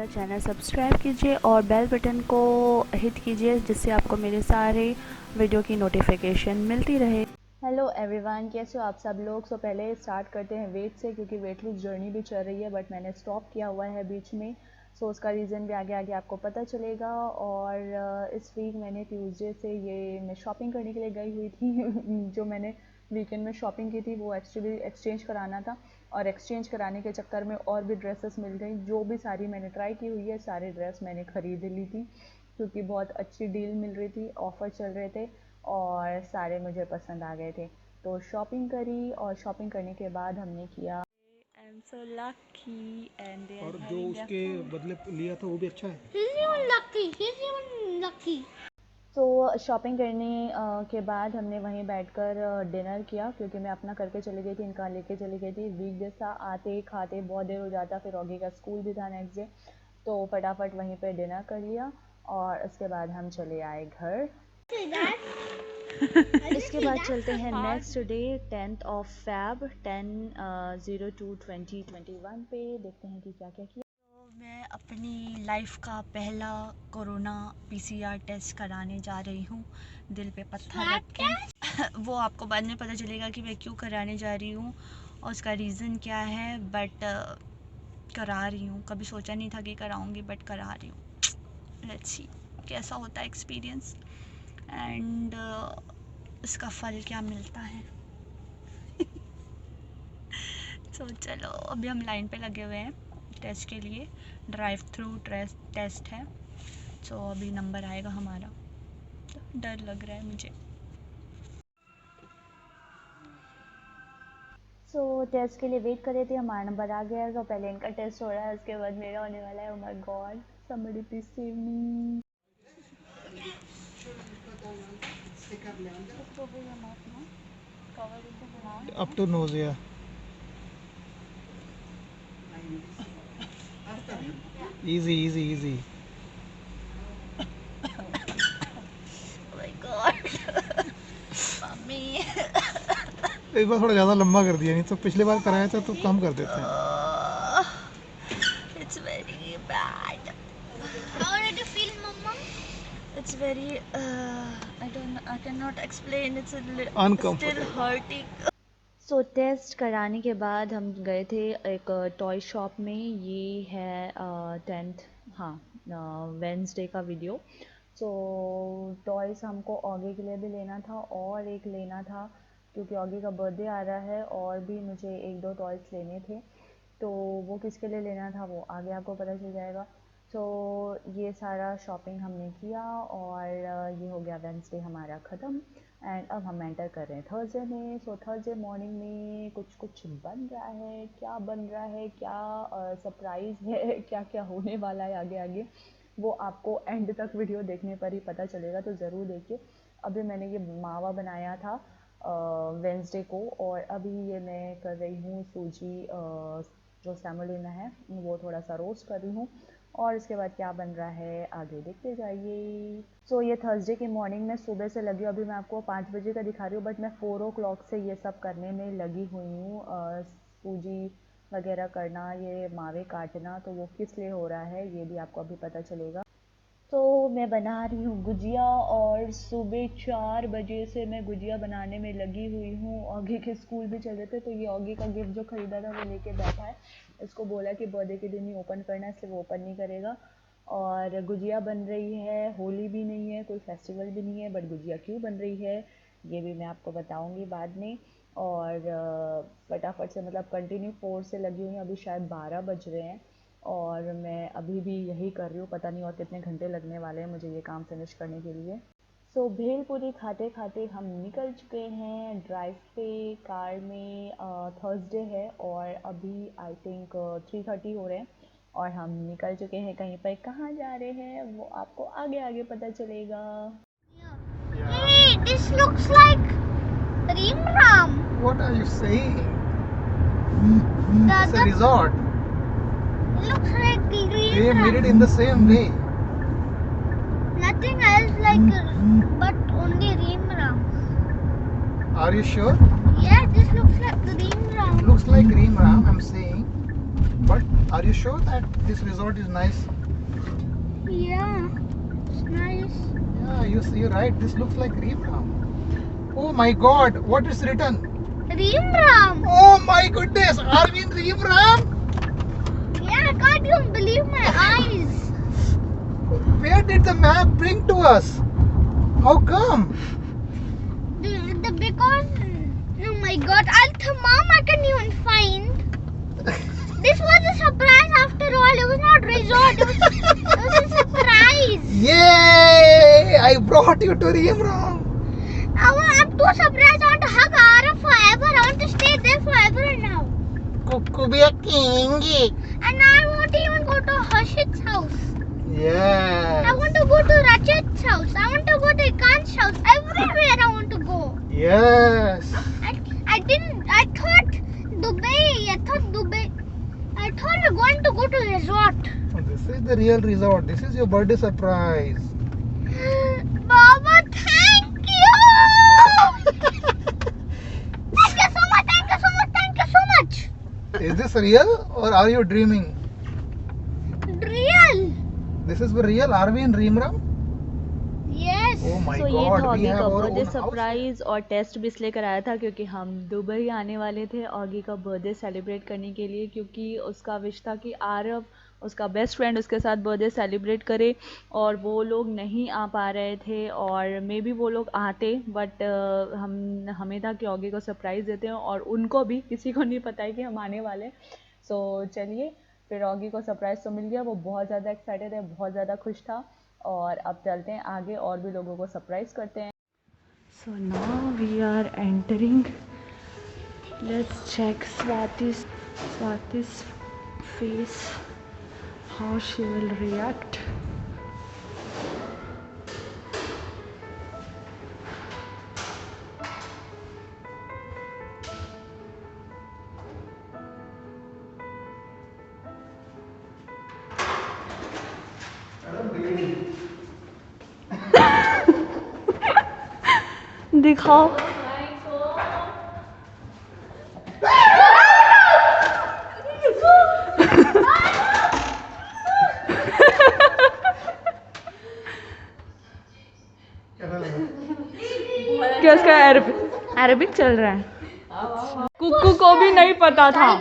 मेरा channel subscribe कीजिए और बेल बटन को हिट कीजिए जिससे आपको मेरे सारे वीडियो की नोटिफिकेशन मिलती रहे। हेलो एवरीवन, कैसे हो आप सब लोग। सो पहले स्टार्ट करते हैं वेट से, क्योंकि वेट लूज जर्नी भी चल रही है बट मैंने स्टॉप किया हुआ है बीच में। सो उसका रीज़न भी आगे आगे आपको पता चलेगा। और इस वीक मैंने ट्यूसडे से ये मैं शॉपिंग करने के लिए गई हुई थी जो मैंने वीकेंड में शॉपिंग की थी वो एक्चुअली एक्सचेंज कराना था, और एक्सचेंज कराने के चक्कर में और भी ड्रेसेस मिल गई। जो भी सारी मैंने ट्राई की हुई है सारी ड्रेस मैंने ख़रीद ली थी, क्योंकि बहुत अच्छी डील मिल रही थी, ऑफ़र चल रहे थे और सारे मुझे पसंद आ गए थे। तो शॉपिंग करी और शॉपिंग करने के बाद हमने किया I'm so lucky and they are और जो having their उसके food. बदले लिया था वो भी अच्छा है। He's even lucky. He's even lucky. तो शॉपिंग करने के बाद हमने वहीं बैठकर डिनर किया, क्योंकि मैं अपना करके चली गई थी, इनका लेके चली गई थी। वीकडेज था, आते खाते बहुत देर हो जाता, फिर ऑगी का स्कूल भी था नेक्स्ट डे, तो फटाफट वहीं पे डिनर कर लिया और उसके बाद हम चले आए घर। इसके बाद चलते हैं next day 10th of Feb 10/02/2021 पे, देखते हैं कि क्या क्या किया। तो मैं अपनी लाइफ का पहला कोरोना PCR टेस्ट कराने जा रही हूँ, दिल पे पत्थर रख के वो आपको बाद में पता चलेगा कि मैं क्यों कराने जा रही हूँ और उसका रीज़न क्या है, बट करा रही हूँ। कभी सोचा नहीं था कि कराऊँगी बट करा रही हूँ। लेट्स सी कैसा होता है एक्सपीरियंस एंड इसका फल क्या मिलता है। तो चलो अभी हम लाइन पे लगे हुए हैं टेस्ट के लिए, ड्राइव थ्रू टेस्ट है। तो अभी नंबर आएगा हमारा, तो डर लग रहा है मुझे। टेस्ट के लिए वेट कर रहे थे, हमारा नंबर आ गया। तो पहले इनका टेस्ट हो रहा है, उसके बाद मेरा होने वाला है। Oh my God, somebody please save me। Up to nose, yeah. Easy, easy, easy. Oh my god mummy इस बार थोड़ा ज़्यादा लंबा कर दिया, नहीं तो पिछले बार कराया था तो कम कर देते हैं। It's very bad. How did you feel, Mama? It's very I cannot explain. It's Uncomfortable. still hurting. So test कराने के बाद हम गए थे एक टॉय शॉप में। ये है 10th, हाँ, वेंसडे का वीडियो। सो टॉयस हमको ऑगी के लिए भी लेना था और एक लेना था, क्योंकि ऑगी का बर्थडे आ रहा है, और भी मुझे एक दो टॉयस लेने थे। तो वो किसके लिए लेना था वो आगे आपको पता चल जाएगा। तो ये सारा शॉपिंग हमने किया और ये हो गया वेंसडे हमारा ख़त्म। एंड अब हम एंटर कर रहे हैं थर्सडे में। सो थर्सडे मॉर्निंग में कुछ कुछ बन रहा है, क्या बन रहा है, क्या सरप्राइज़ है, क्या क्या होने वाला है आगे आगे, वो आपको एंड तक वीडियो देखने पर ही पता चलेगा, तो ज़रूर देखिए। अभी मैंने ये मावा बनाया था वेंसडे को, और अभी ये मैं कर रही हूँ सूजी, जो सेमोलिना है वो थोड़ा सा रोस्ट कर रही हूँ, और इसके बाद क्या बन रहा है आगे देखते जाइए। सो ये थर्सडे की मॉर्निंग में सुबह से लगी हूँ। अभी मैं आपको 5 बजे का दिखा रही हूँ, बट मैं 4 o'clock से ये सब करने में लगी हुई हूँ। सूजी वगैरह करना, ये मावे काटना, तो वो किस लिए हो रहा है ये भी आपको अभी पता चलेगा। तो मैं बना रही हूँ गुजिया, और सुबह 4 बजे से मैं गुजिया बनाने में लगी हुई हूँ। ऑगी के स्कूल भी चल रहे थे, तो ये ऑगी का गिफ्ट जो ख़रीदा था वो लेके बैठा है। इसको बोला कि बर्थडे के दिन ही ओपन करना है, इसलिए वो ओपन नहीं करेगा। और गुजिया बन रही है, होली भी नहीं है, कोई फेस्टिवल भी नहीं है, बट गुजिया क्यों बन रही है ये भी मैं आपको बताऊँगी बाद में। और फटाफट से मतलब कंटिन्यू 4 से लगी हुई हूँ, अभी शायद 12 बज रहे हैं और मैं अभी भी यही कर रही हूँ। पता नहीं और कितने घंटे लगने वाले हैं मुझे ये काम फिनिश करने के लिए। सो भेलपूरी खाते खाते हम निकल चुके हैं ड्राइव पे कार में। थर्सडे है और अभी आई थिंक 3:30 हो रहे हैं और हम निकल चुके हैं। कहीं पर कहाँ जा रहे हैं वो आपको आगे आगे पता चलेगा। Hey, this looks like Rimram. What are you saying? The It's a other resort. looks like the They made Rimram. it in the same way. Nothing else like, but only Rimram. Are you sure? Yeah, this looks like the Rimram. It looks like Green Ram, I'm saying. But are you sure that this resort is nice? Yeah, it's nice. Yeah, you're right. This looks like Reemram. Oh my God, what is written? Reemram. Oh my goodness, are we in Reemram? Yeah, I can't even believe my eyes. Where did the map bring to us? How come? Because oh my God, Mom, I can't even find. This was a surprise after all. It was not resort. It was a surprise. Yay! I brought you to Reemram. I'm too surprised. I want to hug Ara forever. I want to stay there forever now. Kukubia Kingi. And I want to even go to Harshit's house. Yes. I want to go to Rachit's house. I want to go to Ikan's house. Everywhere I want to go. Yes. I thought Dubai. I thought we were going to go to resort. This is the real resort. This is your birthday surprise. Baba, thank you. Thank you so much. Thank you so much. Thank you so much. Is this real or are you dreaming? Real. This is for real. Are we in Reemram? Yes. Oh my सो ये God. था We Oggy have का our birthday own house. Surprise और test भी इसलिए कराया था क्योंकि हम दुबई आने वाले थे ऑगी का बर्थडे सेलिब्रेट करने के लिए, क्योंकि उसका विश था कि आरव उसका बेस्ट फ्रेंड उसके साथ बर्थडे सेलिब्रेट करे और वो लोग नहीं आ पा रहे थे और मे बी वो लोग आते बट हमें था कि ऑगी को सरप्राइज़ देते हैं और उनको भी किसी को नहीं पता है कि हम आने वाले। सो चलिए फिर ऑगी को सरप्राइज़ तो मिल गया, वो बहुत ज़्यादा एक्साइटेड है, बहुत ज़्यादा खुश था और अब चलते हैं आगे और भी लोगों को सरप्राइज़ करते हैं। So now we are entering, let's check Swati's face, how she will react. दिखाओ। क्या उसका अरबिक चल रहा है? कुक्कू को भी नहीं पता था,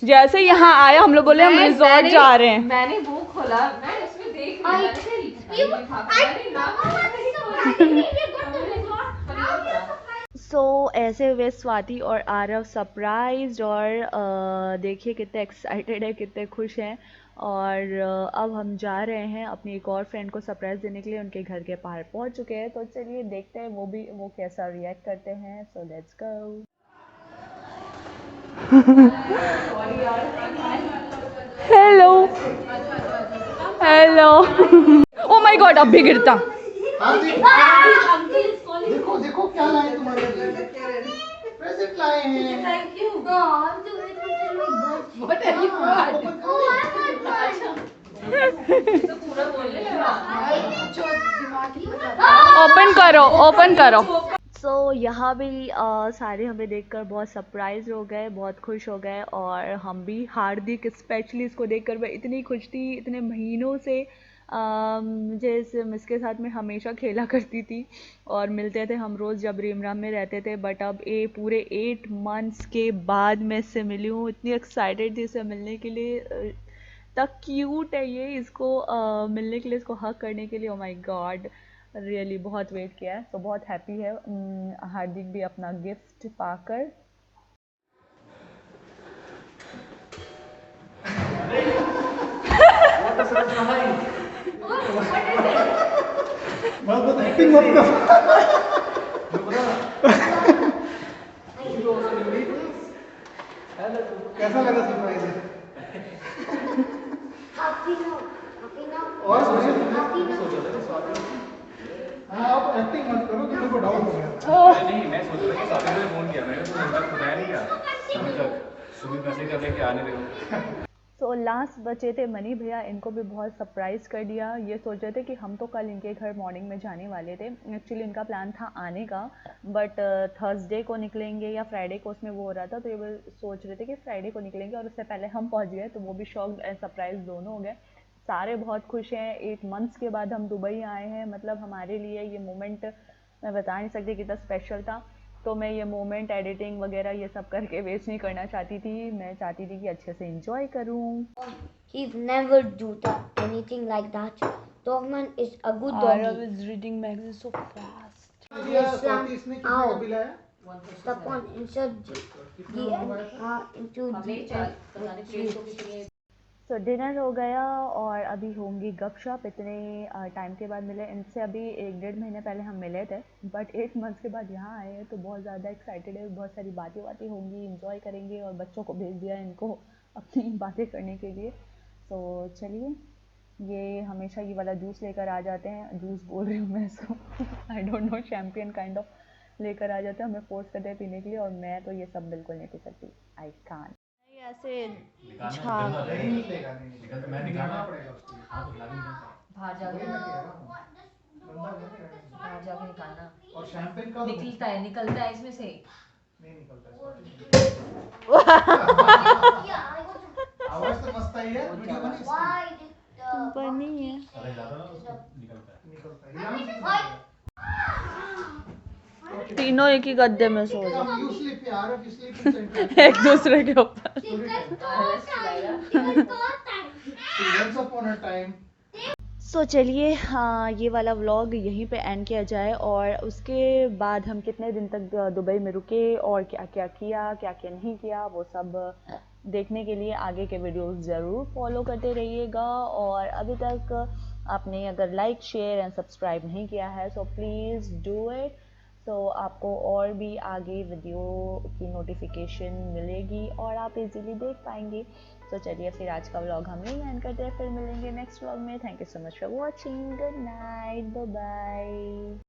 जैसे यहाँ आया हम लोग बोले हम रिजॉर्ट जा रहे हैं। मैंने वो खोला, मैं उसमें देख रही सो ऐसे हुए स्वाति और आरव सरप्राइज और देखिए कितने एक्साइटेड है, कितने खुश हैं और अब हम जा रहे हैं अपनी एक और फ्रेंड को सरप्राइज़ देने के लिए, उनके घर के बाहर पहुंच चुके हैं। तो चलिए देखते हैं वो कैसा रिएक्ट करते हैं। So let's go. Hello hello. Oh my God, अब भी गिरता। देखो देखो क्या लाए तुम्हारे लिए, प्रेजेंट लाए हैं। Thank you. ओपन करो ओपन करो। सो यहाँ भी सारे हमें देखकर बहुत सरप्राइज हो गए, बहुत खुश हो गए और हम भी। हार्दिक स्पेशली इसको देखकर मैं इतनी खुश थी, इतने महीनों से मुझे इसके साथ में हमेशा खेला करती थी और मिलते थे हम रोज़ जब रीमराम में रहते थे, बट अब पूरे 8 मंथ्स के बाद मैं इससे मिली हूँ। इतनी एक्साइटेड थी इससे मिलने के लिए, तक क्यूट है ये, इसको मिलने के लिए, इसको हक करने के लिए। ओ माय गॉड, रियली बहुत वेट किया है। तो बहुत हैप्पी है हार्दिक भी अपना गिफ्ट पाकर। बहुत एक्टिंग मत कर। कैसा लगा सरप्राइज? और हाँ, आप एक्टिंग मत करो कि मेरे को डाउट हो गया। नहीं, मैं सोच रहा था कि स्वाति को फोन किया मैंने, तो उनका खुदा नहीं किया अभी तक, सुबह मैसेज कर लेके आने दो। तो लास्ट बचे थे मनी भैया, इनको भी बहुत सरप्राइज़ कर दिया। ये सोच रहे थे कि हम तो कल इनके घर मॉर्निंग में जाने वाले थे, एक्चुअली इनका प्लान था आने का, बट थर्सडे को निकलेंगे या फ्राइडे को, उसमें वो हो रहा था, तो ये सोच रहे थे कि फ्राइडे को निकलेंगे और उससे पहले हम पहुंच गए, तो वो भी शॉक एंड सरप्राइज़ दोनों हो गए। सारे बहुत खुश हैं। 8 मंथ्स के बाद हम दुबई आए हैं, मतलब हमारे लिए ये मोमेंट मैं बता नहीं सकती कितना स्पेशल था। तो मैं ये मोमेंट एडिटिंग वगैरह ये सब करके वेस्ट नहीं करना चाहती थी, मैं चाहती थी कि अच्छे से इंजॉय करूँ। He's never do that anything like that. Dogman is a good Arav doggy. is reading magazine so fast. Yes, Swati इसने कितने का बिल आया? Step on insert कितना मंगवाया था? into the तो डिनर हो गया और अभी होंगी गपशप। इतने टाइम के बाद मिले, इनसे अभी 1-1.5 महीने पहले हम मिले थे, बट 8 मंथ्स के बाद यहाँ आए हैं तो बहुत ज़्यादा एक्साइटेड है। बहुत सारी बातें होंगी, इंजॉय करेंगे और बच्चों को भेज दिया इनको अपनी बातें करने के लिए। तो चलिए, ये हमेशा ये वाला जूस लेकर आ जाते हैं, जूस बोल रही हूँ मैं इसको I don't know, champion kind of लेकर आ जाते हैं, हमें फोर्स करते हैं पीने के लिए, और मैं तो ये सब बिल्कुल नहीं पी सकती, आई कान। ऐसे निकालना नहीं निकलेगा, नहीं निकल तो मैं निकालना निकालना पड़ेगा उसको। हाँ तो लग नहीं बाहर वही जाके मैं कह रहा हूँ, गंदा हो जाएगा। बाहर जाके निकालना और शैंपेन का निकलता है इसमें से। नहीं निकलता आवाज तो मस्त आई है, वीडियो बनी इसकी? बनी है। अरे ज़्यादा ना उसको निकलता है। निकलता है। तीनों एक ही गद्दे में सो जाओ, Come, you sleep, यार, you sleep in center. एक दूसरे के ऊपर। Once upon a time. सो चलिए, हाँ, ये वाला व्लॉग यहीं पे एंड किया जाए, और उसके बाद हम कितने दिन तक दुबई में रुके और क्या क्या किया, क्या क्या नहीं किया, वो सब देखने के लिए आगे के वीडियोस ज़रूर फॉलो करते रहिएगा। और अभी तक आपने अगर लाइक, शेयर एंड सब्सक्राइब नहीं किया है सो प्लीज़ डू इट, तो आपको और भी आगे वीडियो की नोटिफिकेशन मिलेगी और आप इजीली देख पाएंगे। तो चलिए, फिर आज का व्लॉग हम यहीं एंड करते हैं, फिर मिलेंगे नेक्स्ट व्लॉग में। Thank you so much for watching, good night, bye bye.